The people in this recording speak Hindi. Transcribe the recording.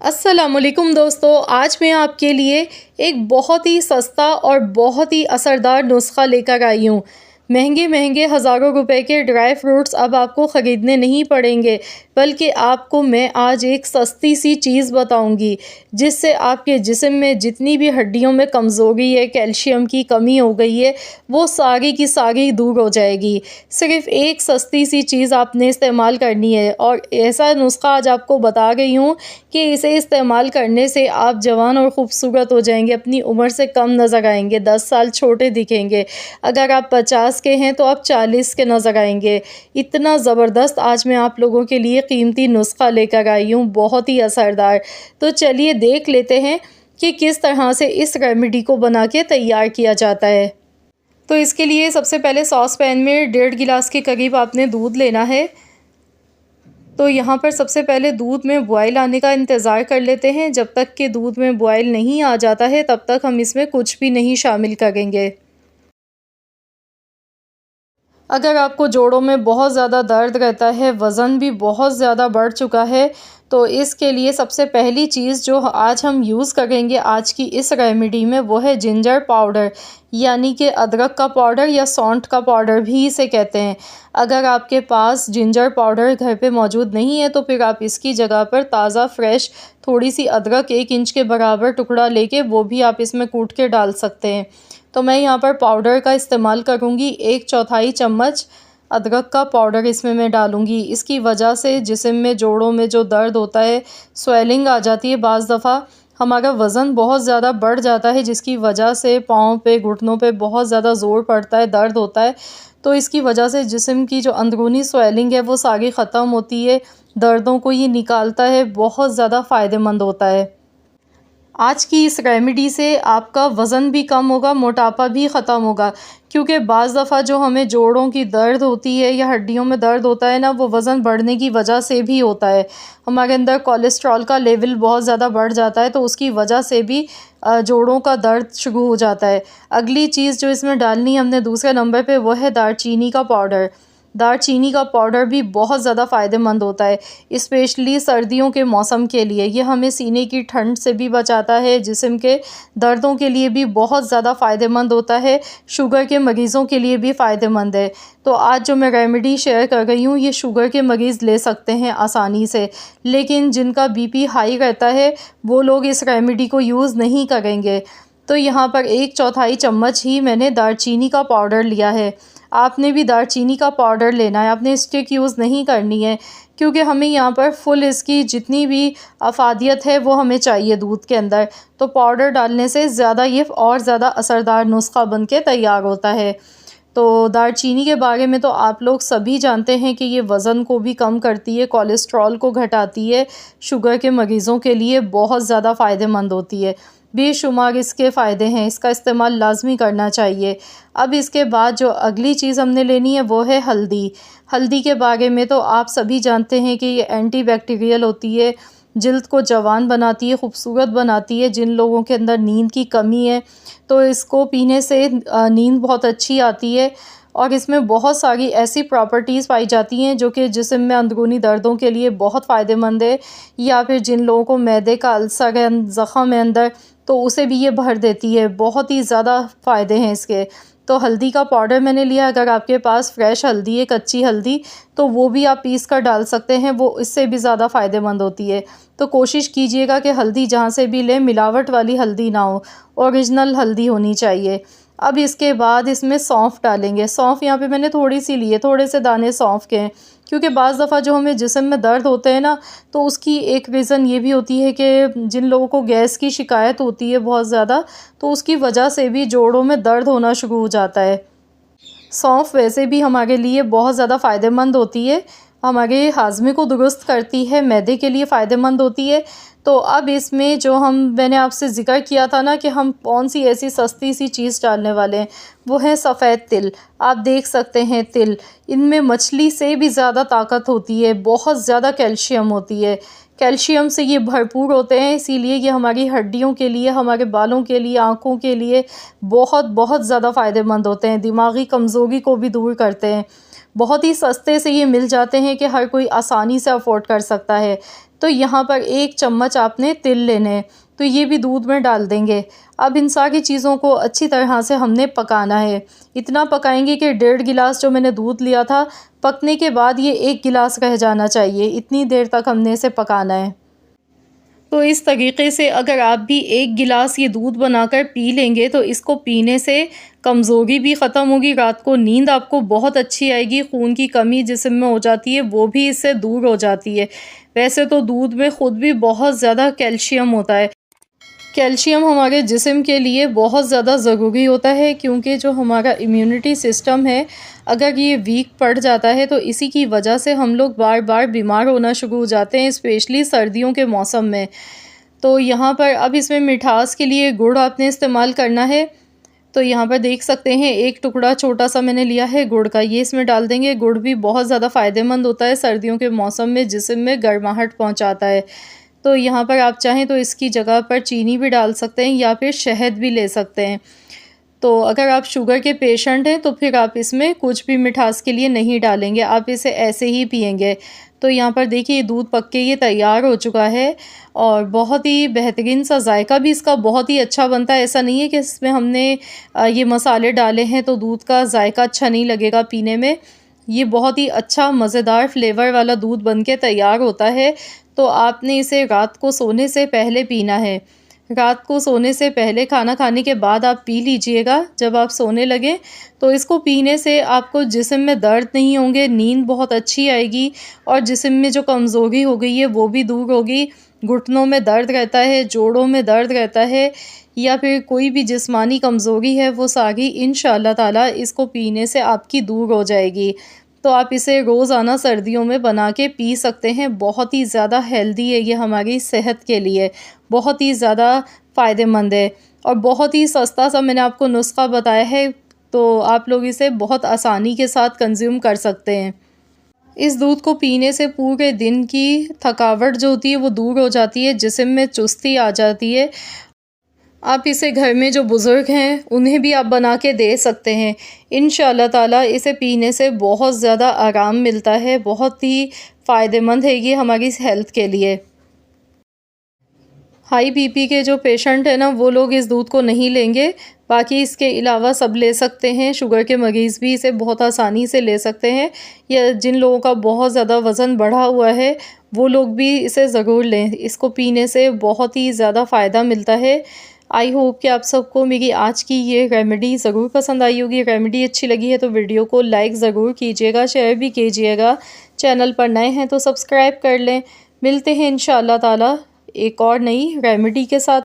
अस्सलामुअलैकुम दोस्तों, आज मैं आपके लिए एक बहुत ही सस्ता और बहुत ही असरदार नुस्खा लेकर आई हूँ। महंगे महंगे हज़ारों रुपए के ड्राई फ्रूट्स अब आपको ख़रीदने नहीं पड़ेंगे, बल्कि आपको मैं आज एक सस्ती सी चीज़ बताऊंगी, जिससे आपके जिस्म में जितनी भी हड्डियों में कमज़ोरी है, कैल्शियम की कमी हो गई है, वो सारी की सारी दूर हो जाएगी। सिर्फ़ एक सस्ती सी चीज़ आपने इस्तेमाल करनी है और ऐसा नुस्खा आज आपको बता रही हूँ कि इसे इस्तेमाल करने से आप जवान और ख़ूबसूरत हो जाएंगे, अपनी उम्र से कम नज़र आएंगे, 10 साल छोटे दिखेंगे। अगर आप 50 के हैं तो आप 40 के नज़र आएंगे। इतना ज़बरदस्त आज मैं आप लोगों के लिए कीमती नुस्खा लेकर आई हूँ, बहुत ही असरदार। तो चलिए देख लेते हैं कि किस तरह से इस रेमेडी को बना के तैयार किया जाता है। तो इसके लिए सबसे पहले सॉस पैन में 1.5 गिलास के करीब आपने दूध लेना है। तो यहाँ पर सबसे पहले दूध में बॉयल आने का इंतज़ार कर लेते हैं। जब तक कि दूध में बॉयल नहीं आ जाता है तब तक हम इसमें कुछ भी नहीं शामिल करेंगे। अगर आपको जोड़ों में बहुत ज़्यादा दर्द रहता है, वज़न भी बहुत ज़्यादा बढ़ चुका है, तो इसके लिए सबसे पहली चीज़ जो आज हम यूज़ करेंगे आज की इस रेमेडी में, वो है जिंजर पाउडर, यानी कि अदरक का पाउडर या सौंठ का पाउडर भी इसे कहते हैं। अगर आपके पास जिंजर पाउडर घर पे मौजूद नहीं है तो फिर आप इसकी जगह पर ताज़ा फ्रेश थोड़ी सी अदरक 1 इंच के बराबर टुकड़ा लेके वो भी आप इसमें कूट के डाल सकते हैं। तो मैं यहाँ पर पाउडर का इस्तेमाल करूँगी। 1/4 चम्मच अदरक का पाउडर इसमें मैं डालूँगी। इसकी वजह से जिस्म में जोड़ों में जो दर्द होता है, स्वेलिंग आ जाती है, बाज़ दफ़ा हमारा वज़न बहुत ज़्यादा बढ़ जाता है, जिसकी वजह से पाँव पे, घुटनों पे बहुत ज़्यादा ज़ोर पड़ता है, दर्द होता है। तो इसकी वजह से जिस्म की जो अंदरूनी स्वेलिंग है वो सारी ख़त्म होती है, दर्दों को ये निकालता है, बहुत ज़्यादा फ़ायदेमंद होता है। आज की इस रेमेडी से आपका वज़न भी कम होगा, मोटापा भी ख़त्म होगा, क्योंकि बाज़ दफ़ा जो हमें जोड़ों की दर्द होती है या हड्डियों में दर्द होता है ना, वो वज़न बढ़ने की वजह से भी होता है। हमारे अंदर कोलेस्ट्रॉल का लेवल बहुत ज़्यादा बढ़ जाता है, तो उसकी वजह से भी जोड़ों का दर्द शुरू हो जाता है। अगली चीज़ जो इसमें डालनी है हमने दूसरे नंबर पे, वो है दालचीनी का पाउडर। दालचीनी का पाउडर भी बहुत ज़्यादा फ़ायदेमंद होता है, स्पेशली सर्दियों के मौसम के लिए। ये हमें सीने की ठंड से भी बचाता है, जिस्म के दर्दों के लिए भी बहुत ज़्यादा फ़ायदेमंद होता है, शुगर के मरीज़ों के लिए भी फ़ायदेमंद है। तो आज जो मैं रेमेडी शेयर कर रही हूँ, ये शुगर के मरीज़ ले सकते हैं आसानी से, लेकिन जिनका बीपी हाई रहता है वो लोग इस रेमेडी को यूज़ नहीं करेंगे। तो यहाँ पर 1/4 चम्मच ही मैंने दालचीनी का पाउडर लिया है। आपने भी दालचीनी का पाउडर लेना है, आपने स्टिक यूज़ नहीं करनी है, क्योंकि हमें यहाँ पर फुल इसकी जितनी भी अफ़ादियत है वो हमें चाहिए दूध के अंदर। तो पाउडर डालने से ज़्यादा ये और ज़्यादा असरदार नुस्खा बन के तैयार होता है। तो दालचीनी के बारे में तो आप लोग सभी जानते हैं कि ये वज़न को भी कम करती है, कोलेस्ट्रॉल को घटाती है, शुगर के मरीज़ों के लिए बहुत ज़्यादा फ़ायदेमंद होती है। बेशुमार इसके फ़ायदे हैं, इसका इस्तेमाल लाज़मी करना चाहिए। अब इसके बाद जो अगली चीज़ हमने लेनी है वो है हल्दी। हल्दी के बारे में तो आप सभी जानते हैं कि ये एंटीबैक्टीरियल होती है, जिल्द को जवान बनाती है, खूबसूरत बनाती है। जिन लोगों के अंदर नींद की कमी है तो इसको पीने से नींद बहुत अच्छी आती है, और इसमें बहुत सारी ऐसी प्रॉपर्टीज़ पाई जाती हैं जो कि जिस्म में अंदरूनी दर्दों के लिए बहुत फ़ायदेमंद है, या फिर जिन लोगों को मैदे का अल्सर है, ज़ख़म है अंदर, तो उसे भी ये भर देती है। बहुत ही ज़्यादा फ़ायदे हैं इसके। तो हल्दी का पाउडर मैंने लिया। अगर आपके पास फ्रेश हल्दी है, कच्ची हल्दी, तो वो भी आप पीस कर डाल सकते हैं, वो इससे भी ज़्यादा फ़ायदेमंद होती है। तो कोशिश कीजिएगा कि हल्दी जहाँ से भी लें मिलावट वाली हल्दी ना हो, ओरिजिनल हल्दी होनी चाहिए। अब इसके बाद इसमें सौंफ डालेंगे। सौंफ यहाँ पे मैंने थोड़ी सी ली है, थोड़े से दाने सौंफ के हैं, क्योंकि बाज़ दफ़ा जो हमें जिस्म में दर्द होते हैं ना, तो उसकी एक रीज़न ये भी होती है कि जिन लोगों को गैस की शिकायत होती है बहुत ज़्यादा, तो उसकी वजह से भी जोड़ों में दर्द होना शुरू हो जाता है। सौंफ वैसे भी हमारे लिए बहुत ज़्यादा फ़ायदेमंद होती है, हमारे हाज़मे को दुरुस्त करती है, मैदे के लिए फ़ायदेमंद होती है। तो अब इसमें जो मैंने आपसे ज़िक्र किया था ना कि हम कौन सी ऐसी सस्ती सी चीज़ डालने वाले हैं, वो है सफ़ेद तिल। आप देख सकते हैं तिल, इनमें मछली से भी ज़्यादा ताकत होती है, बहुत ज़्यादा कैल्शियम होती है। कैल्शियम से ये भरपूर होते हैं, इसीलिए ये हमारी हड्डियों के लिए, हमारे बालों के लिए, आँखों के लिए बहुत बहुत ज़्यादा फ़ायदेमंद होते हैं। दिमागी कमज़ोरी को भी दूर करते हैं। बहुत ही सस्ते से ये मिल जाते हैं कि हर कोई आसानी से अफ़ोर्ड कर सकता है। तो यहाँ पर 1 चम्मच आपने तिल लेने हैं, तो ये भी दूध में डाल देंगे। अब इन सारी चीज़ों को अच्छी तरह से हमने पकाना है। इतना पकाएंगे कि 1.5 गिलास जो मैंने दूध लिया था, पकने के बाद ये 1 गिलास रह जाना चाहिए। इतनी देर तक हमने इसे पकाना है। तो इस तरीके से अगर आप भी 1 गिलास ये दूध बनाकर पी लेंगे तो इसको पीने से कमज़ोरी भी ख़त्म होगी, रात को नींद आपको बहुत अच्छी आएगी, खून की कमी जिस्म में हो जाती है वो भी इससे दूर हो जाती है। वैसे तो दूध में ख़ुद भी बहुत ज़्यादा कैल्शियम होता है। कैल्शियम हमारे जिस्म के लिए बहुत ज़्यादा ज़रूरी होता है, क्योंकि जो हमारा इम्यूनिटी सिस्टम है अगर ये वीक पड़ जाता है तो इसी की वजह से हम लोग बार बार बीमार होना शुरू हो जाते हैं, स्पेशली सर्दियों के मौसम में। तो यहाँ पर अब इसमें मिठास के लिए गुड़ आपने इस्तेमाल करना है। तो यहाँ पर देख सकते हैं 1 टुकड़ा छोटा सा मैंने लिया है गुड़ का, ये इसमें डाल देंगे। गुड़ भी बहुत ज़्यादा फ़ायदेमंद होता है सर्दियों के मौसम में, जिस्म में गर्माहट पहुँचाता है। तो यहाँ पर आप चाहें तो इसकी जगह पर चीनी भी डाल सकते हैं या फिर शहद भी ले सकते हैं। तो अगर आप शुगर के पेशेंट हैं तो फिर आप इसमें कुछ भी मिठास के लिए नहीं डालेंगे, आप इसे ऐसे ही पिएंगे। तो यहाँ पर देखिए दूध पक के ये तैयार हो चुका है और बहुत ही बेहतरीन सा जायका भी इसका बहुत ही अच्छा बनता है। ऐसा नहीं है कि इसमें हमने ये मसाले डाले हैं तो दूध का जायका अच्छा नहीं लगेगा पीने में। ये बहुत ही अच्छा मज़ेदार फ्लेवर वाला दूध बन के तैयार होता है। तो आपने इसे रात को सोने से पहले पीना है। रात को सोने से पहले, खाना खाने के बाद आप पी लीजिएगा जब आप सोने लगें। तो इसको पीने से आपको जिस्म में दर्द नहीं होंगे, नींद बहुत अच्छी आएगी और जिस्म में जो कमज़ोरी हो गई है वो भी दूर होगी। घुटनों में दर्द रहता है, जोड़ों में दर्द रहता है या फिर कोई भी जिस्मानी कमज़ोरी है वो सारी इंशाअल्लाह ताला इसको पीने से आपकी दूर हो जाएगी। तो आप इसे रोज़ाना सर्दियों में बना के पी सकते हैं। बहुत ही ज़्यादा हेल्दी है ये हमारी सेहत के लिए, बहुत ही ज़्यादा फ़ायदेमंद है और बहुत ही सस्ता सा मैंने आपको नुस्ख़ा बताया है, तो आप लोग इसे बहुत आसानी के साथ कंज़्यूम कर सकते हैं। इस दूध को पीने से पूरे दिन की थकावट जो होती है वो दूर हो जाती है, जिस्म में चुस्ती आ जाती है। आप इसे घर में जो बुज़ुर्ग हैं उन्हें भी आप बना के दे सकते हैं। इंशाअल्लाह ताला इसे पीने से बहुत ज़्यादा आराम मिलता है, बहुत ही फ़ायदेमंद है ये हमारी हेल्थ के लिए। हाई बीपी के जो पेशेंट हैं ना वो लोग इस दूध को नहीं लेंगे, बाकी इसके अलावा सब ले सकते हैं। शुगर के मरीज़ भी इसे बहुत आसानी से ले सकते हैं, या जिन लोगों का बहुत ज़्यादा वज़न बढ़ा हुआ है वो लोग भी इसे ज़रूर लें। इसको पीने से बहुत ही ज़्यादा फ़ायदा मिलता है। आई होप कि आप सबको मेरी आज की ये रेमेडी ज़रूर पसंद आई होगी। रेमेडी अच्छी लगी है तो वीडियो को लाइक ज़रूर कीजिएगा, शेयर भी कीजिएगा। चैनल पर नए हैं तो सब्सक्राइब कर लें। मिलते हैं इंशाअल्लाह ताला एक और नई रेमेडी के साथ।